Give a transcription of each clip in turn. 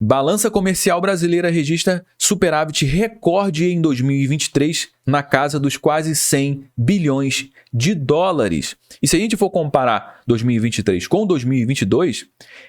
Balança comercial brasileira registra superávit recorde em 2023 na casa dos quase 100 bilhões de dólares. E se a gente for comparar 2023 com 2022,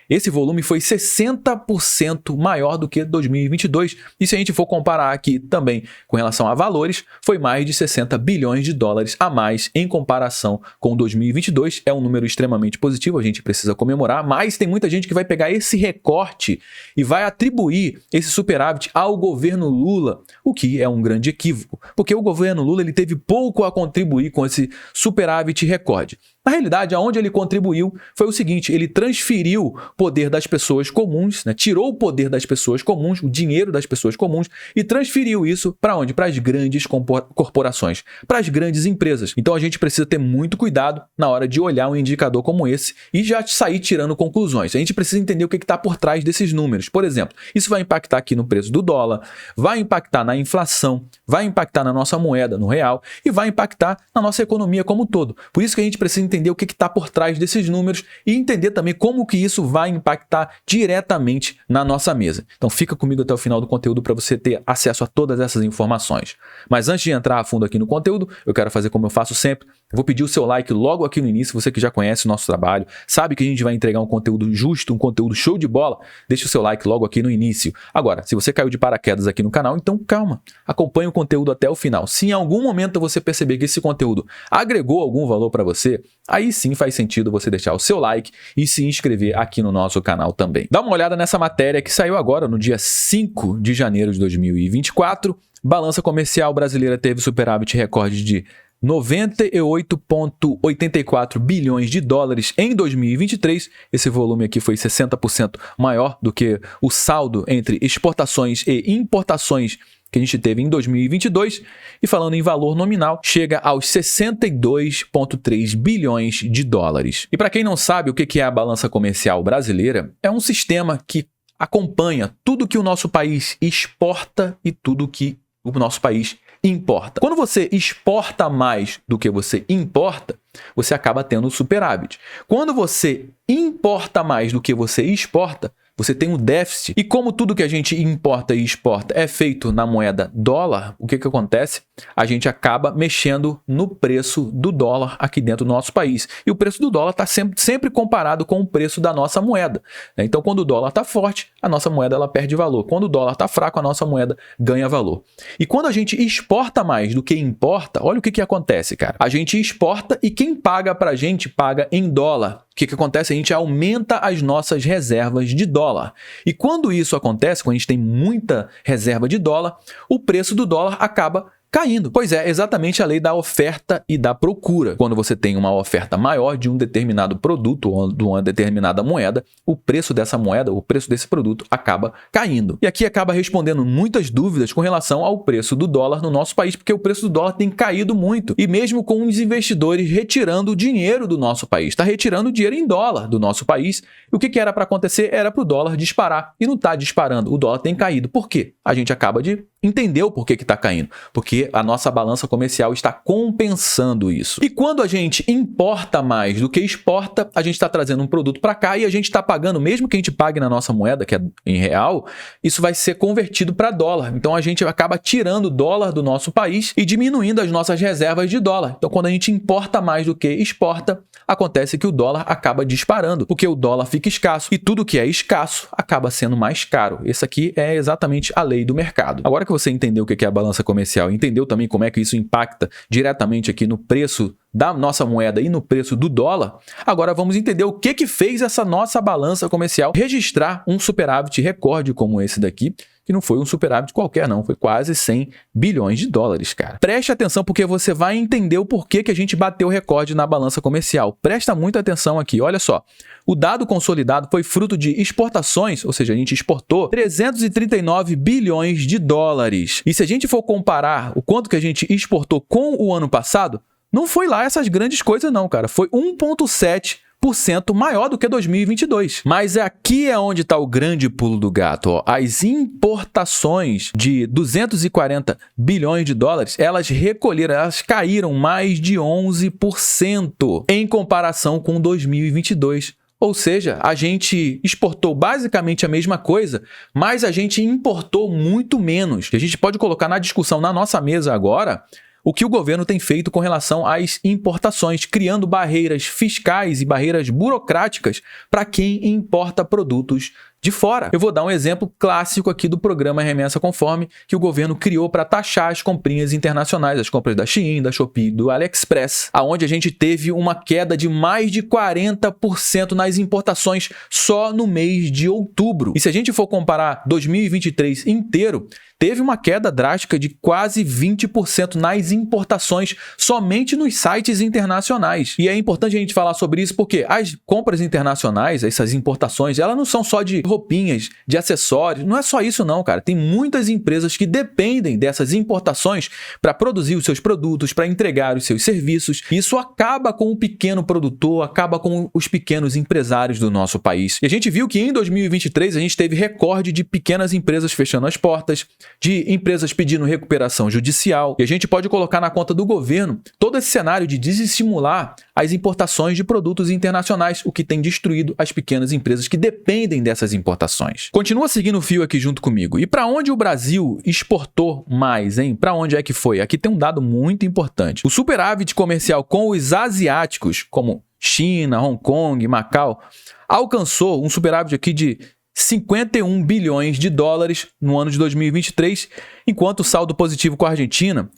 esse volume foi 60% maior do que 2022. E se a gente for comparar aqui também com relação a valores, foi mais de 60 bilhões de dólares a mais em comparação com 2022. É um número extremamente positivo, a gente precisa comemorar, mas tem muita gente que vai pegar esse recorte e vai atribuir esse superávit ao governo Lula, o que é um grande equívoco, porque o governo Lula ele teve pouco a contribuir com esse superávit recorde. Na realidade, aonde ele contribuiu foi o seguinte: ele transferiu o poder das pessoas comuns, tirou o poder das pessoas comuns, o dinheiro das pessoas comuns e transferiu isso para onde? Para as grandes corporações, para as grandes empresas. Então a gente precisa ter muito cuidado na hora de olhar um indicador como esse e já sair tirando conclusões. A gente precisa entender o que está por trás desses números. Por exemplo, isso vai impactar aqui no preço do dólar, vai impactar na inflação, vai impactar na nossa moeda, no real, e vai impactar na nossa economia como um todo. Por isso que a gente precisa entender o que está por trás desses números e entender também como que isso vai impactar diretamente na nossa mesa. Então fica comigo até o final do conteúdo para você ter acesso a todas essas informações. Mas antes de entrar a fundo aqui no conteúdo, eu quero fazer como eu faço sempre. Eu vou pedir o seu like logo aqui no início, você que já conhece o nosso trabalho, sabe que a gente vai entregar um conteúdo justo, um conteúdo show de bola, deixa o seu like logo aqui no início. Agora, se você caiu de paraquedas aqui no canal, então calma, acompanhe o conteúdo até o final. Se em algum momento você perceber que esse conteúdo agregou algum valor para você, aí sim faz sentido você deixar o seu like e se inscrever aqui no nosso canal também. Dá uma olhada nessa matéria que saiu agora no dia 5 de janeiro de 2024. Balança comercial brasileira teve superávit recorde de 98,84 bilhões de dólares em 2023. Esse volume aqui foi 60% maior do que o saldo entre exportações e importações que a gente teve em 2022. E falando em valor nominal, chega aos 62,3 bilhões de dólares. E para quem não sabe o que é a balança comercial brasileira, é um sistema que acompanha tudo que o nosso país exporta e tudo que o nosso país importa. Quando você exporta mais do que você importa, você acaba tendo superávit. Quando você importa mais do que você exporta, você tem um déficit. E como tudo que a gente importa e exporta é feito na moeda dólar, o que acontece? A gente acaba mexendo no preço do dólar aqui dentro do nosso país. E o preço do dólar está sempre comparado com o preço da nossa moeda. Então, quando o dólar está forte, a nossa moeda ela perde valor. Quando o dólar está fraco, a nossa moeda ganha valor. E quando a gente exporta mais do que importa, olha o que acontece, cara. A gente exporta e quem paga para a gente paga em dólar. O que acontece? A gente aumenta as nossas reservas de dólar. E quando isso acontece, quando a gente tem muita reserva de dólar, o preço do dólar acaba caindo. Pois é, exatamente a lei da oferta e da procura. Quando você tem uma oferta maior de um determinado produto ou de uma determinada moeda, o preço dessa moeda, o preço desse produto acaba caindo. E aqui acaba respondendo muitas dúvidas com relação ao preço do dólar no nosso país, porque o preço do dólar tem caído muito. E mesmo com os investidores retirando o dinheiro do nosso país, está retirando o dinheiro em dólar do nosso país. E o que era para acontecer? Era para o dólar disparar. E não está disparando, o dólar tem caído. Por quê? A gente acaba de entender o porquê que está caindo. Porque a nossa balança comercial está compensando isso. E quando a gente importa mais do que exporta, a gente está trazendo um produto para cá e a gente está pagando, mesmo que a gente pague na nossa moeda, que é em real, isso vai ser convertido para dólar. Então a gente acaba tirando dólar do nosso país e diminuindo as nossas reservas de dólar. Então quando a gente importa mais do que exporta, acontece que o dólar acaba disparando, porque o dólar fica escasso e tudo que é escasso acaba sendo mais caro. Essa aqui é exatamente a lei do mercado. Agora que você entendeu o que é a balança comercial, entendeu também como é que isso impacta diretamente aqui no preço da nossa moeda e no preço do dólar, agora vamos entender o que fez essa nossa balança comercial registrar um superávit recorde como esse daqui, que não foi um superávit qualquer não, foi quase 100 bilhões de dólares, cara. Preste atenção porque você vai entender o porquê que a gente bateu o recorde na balança comercial. Presta muita atenção aqui, olha só. O dado consolidado foi fruto de exportações, ou seja, a gente exportou 339 bilhões de dólares. E se a gente for comparar o quanto que a gente exportou com o ano passado, não foi lá essas grandes coisas não, cara. Foi 1,7% maior do que 2022. Mas aqui é onde está o grande pulo do gato. Ó. As importações de 240 bilhões de dólares, elas caíram mais de 11% em comparação com 2022. Ou seja, a gente exportou basicamente a mesma coisa, mas a gente importou muito menos. E a gente pode colocar na discussão na nossa mesa agora o que o governo tem feito com relação às importações, criando barreiras fiscais e barreiras burocráticas para quem importa produtos de fora. Eu vou dar um exemplo clássico aqui do programa Remessa Conforme, que o governo criou para taxar as comprinhas internacionais, as compras da Shein, da Shopee, do AliExpress, aonde a gente teve uma queda de mais de 40% nas importações só no mês de outubro. E se a gente for comparar 2023 inteiro, teve uma queda drástica de quase 20% nas importações somente nos sites internacionais. E é importante a gente falar sobre isso porque as compras internacionais, essas importações, elas não são só de roupinhas, de acessórios, não é só isso não, cara. Tem muitas empresas que dependem dessas importações para produzir os seus produtos, para entregar os seus serviços. Isso acaba com o pequeno produtor, acaba com os pequenos empresários do nosso país. E a gente viu que em 2023 a gente teve recorde de pequenas empresas fechando as portas, de empresas pedindo recuperação judicial. E a gente pode colocar na conta do governo todo esse cenário de desestimular as importações de produtos internacionais, o que tem destruído as pequenas empresas que dependem dessas importações. Continua seguindo o fio aqui junto comigo. E para onde o Brasil exportou mais, hein? Para onde é que foi? Aqui tem um dado muito importante. O superávit comercial com os asiáticos, como China, Hong Kong, Macau, alcançou um superávit aqui de 51 bilhões de dólares no ano de 2023, enquanto o saldo positivo com a Argentina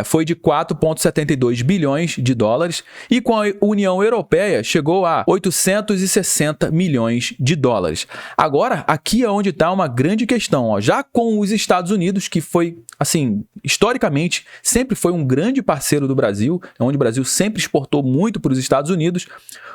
foi de 4,72 bilhões de dólares e com a União Europeia chegou a 860 milhões de dólares. Agora, aqui é onde está uma grande questão. Ó. Já com os Estados Unidos, que foi, assim, historicamente, sempre foi um grande parceiro do Brasil, onde o Brasil sempre exportou muito para os Estados Unidos,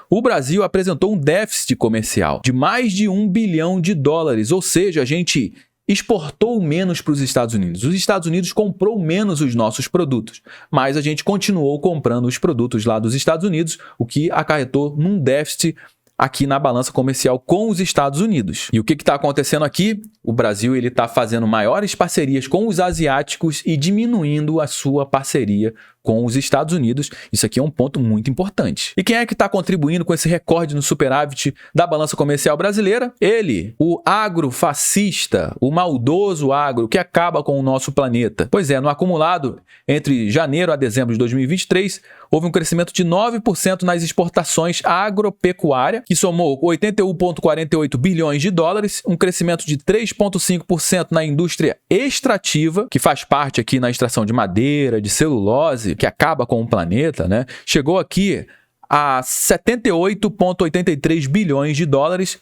o Brasil apresentou um déficit comercial de mais de 1 bilhão de dólares, ou seja, a gente exportou menos para os Estados Unidos. Os Estados Unidos comprou menos os nossos produtos, mas a gente continuou comprando os produtos lá dos Estados Unidos, o que acarretou num déficit aqui na balança comercial com os Estados Unidos. E o que está acontecendo aqui? O Brasil está fazendo maiores parcerias com os asiáticos e diminuindo a sua parceria com os Estados Unidos. Isso aqui é um ponto muito importante. E quem é que está contribuindo com esse recorde no superávit da balança comercial brasileira? Ele, o agrofascista, o maldoso agro que acaba com o nosso planeta. Pois é, no acumulado entre janeiro a dezembro de 2023, houve um crescimento de 9% nas exportações agropecuária, que somou 81,48 bilhões de dólares, um crescimento de 3,5% na indústria extrativa, que faz parte aqui na extração de madeira, de celulose, que acaba com o planeta, né? Chegou aqui a 78,83 bilhões de dólares.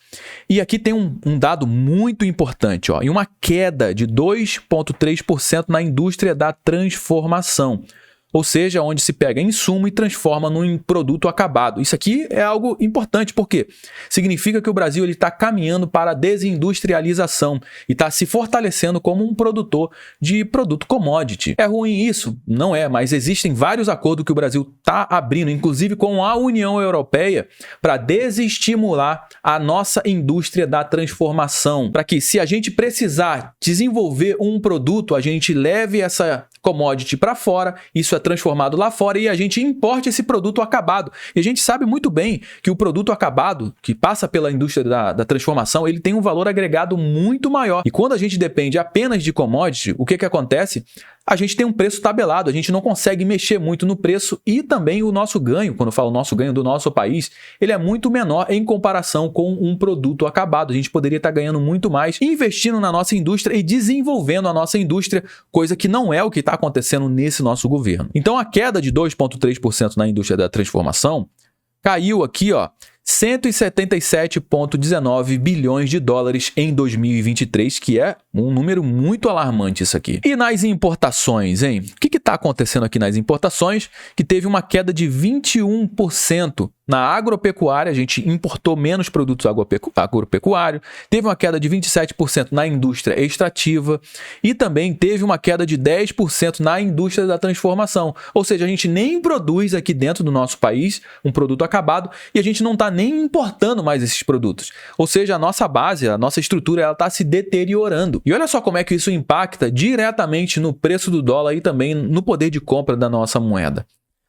E aqui tem um dado muito importante, ó, e uma queda de 2,3% na indústria da transformação. Ou seja, onde se pega insumo e transforma num produto acabado. Isso aqui é algo importante, porque significa que o Brasil está caminhando para a desindustrialização e está se fortalecendo como um produtor de produto commodity. É ruim isso? Não é, mas existem vários acordos que o Brasil está abrindo, inclusive com a União Europeia, para desestimular a nossa indústria da transformação, para que, se a gente precisar desenvolver um produto, a gente leve essa commodity para fora, isso é transformado lá fora e a gente importa esse produto acabado. E a gente sabe muito bem que o produto acabado, que passa pela indústria da transformação, ele tem um valor agregado muito maior. E quando a gente depende apenas de commodity, o que acontece? A gente tem um preço tabelado, a gente não consegue mexer muito no preço e também o nosso ganho, quando eu falo nosso ganho do nosso país, ele é muito menor em comparação com um produto acabado. A gente poderia estar ganhando muito mais investindo na nossa indústria e desenvolvendo a nossa indústria, coisa que não é o que está acontecendo nesse nosso governo. Então a queda de 2,3% na indústria da transformação caiu aqui, ó, 177,19 bilhões de dólares em 2023, que é um número muito alarmante isso aqui. E nas importações, hein? O que está acontecendo aqui nas importações? Que teve uma queda de 21% na agropecuária, a gente importou menos produtos agropecuários, teve uma queda de 27% na indústria extrativa e também teve uma queda de 10% na indústria da transformação. Ou seja, a gente nem produz aqui dentro do nosso país um produto acabado e a gente não está nem importando mais esses produtos. Ou seja, a nossa base, a nossa estrutura, ela está se deteriorando. E olha só como é que isso impacta diretamente no preço do dólar e também no poder de compra da nossa moeda.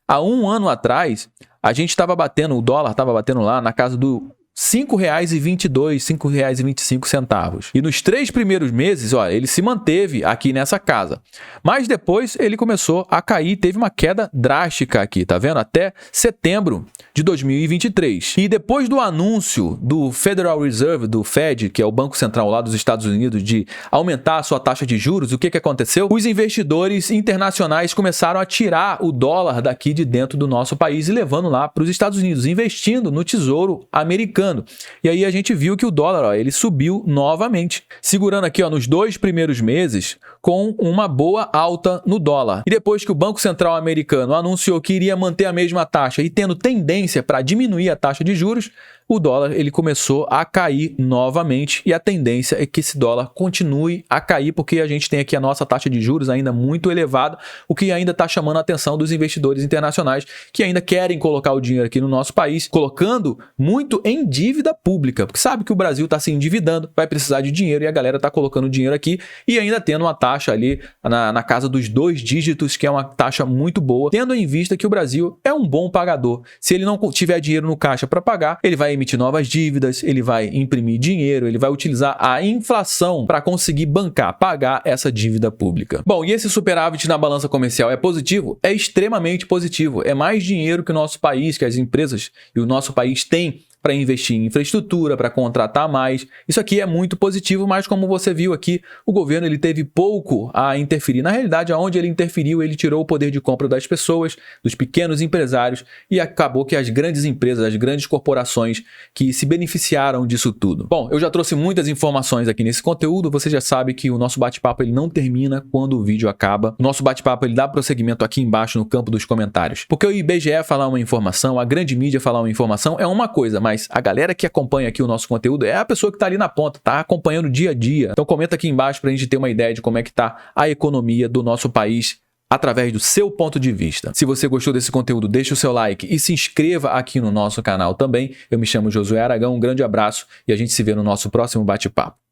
Há um ano atrás, a gente estava batendo, o dólar estava batendo lá na casa do R$ 5,22, R$ 5,25. E nos 3 primeiros meses, olha, ele se manteve aqui nessa casa. Mas depois ele começou a cair, teve uma queda drástica aqui, tá vendo? Até setembro de 2023. E depois do anúncio do Federal Reserve, do Fed, que é o Banco Central lá dos Estados Unidos, de aumentar a sua taxa de juros, o que aconteceu? Os investidores internacionais começaram a tirar o dólar daqui de dentro do nosso país e levando lá para os Estados Unidos, investindo no Tesouro americano. E aí a gente viu que o dólar, ó, ele subiu novamente, segurando aqui, ó, nos 2 primeiros meses com uma boa alta no dólar. E depois que o Banco Central americano anunciou que iria manter a mesma taxa e tendo tendência para diminuir a taxa de juros, o dólar ele começou a cair novamente e a tendência é que esse dólar continue a cair porque a gente tem aqui a nossa taxa de juros ainda muito elevada, o que ainda está chamando a atenção dos investidores internacionais que ainda querem colocar o dinheiro aqui no nosso país, colocando muito em dívida pública, porque sabe que o Brasil está se endividando, vai precisar de dinheiro e a galera está colocando dinheiro aqui e ainda tendo uma taxa ali na casa dos 2 dígitos, que é uma taxa muito boa, tendo em vista que o Brasil é um bom pagador. Se ele não tiver dinheiro no caixa para pagar, ele vai emitir novas dívidas, ele vai imprimir dinheiro, ele vai utilizar a inflação para conseguir bancar, pagar essa dívida pública. Bom, e esse superávit na balança comercial é positivo? É extremamente positivo. É mais dinheiro que o nosso país, que as empresas e o nosso país têm para investir em infraestrutura, para contratar mais. Isso aqui é muito positivo, mas como você viu aqui, o governo ele teve pouco a interferir. Na realidade, aonde ele interferiu, ele tirou o poder de compra das pessoas, dos pequenos empresários e acabou que as grandes empresas, as grandes corporações que se beneficiaram disso tudo. Bom, eu já trouxe muitas informações aqui nesse conteúdo, você já sabe que o nosso bate-papo ele não termina quando o vídeo acaba. O nosso bate-papo ele dá prosseguimento aqui embaixo no campo dos comentários. Porque o IBGE falar uma informação, a grande mídia falar uma informação é uma coisa, mas a galera que acompanha aqui o nosso conteúdo é a pessoa que está ali na ponta, tá acompanhando dia a dia. Então comenta aqui embaixo para a gente ter uma ideia de como é que está a economia do nosso país através do seu ponto de vista. Se você gostou desse conteúdo, deixa o seu like e se inscreva aqui no nosso canal também. Eu me chamo Josué Aragão, um grande abraço e a gente se vê no nosso próximo bate-papo.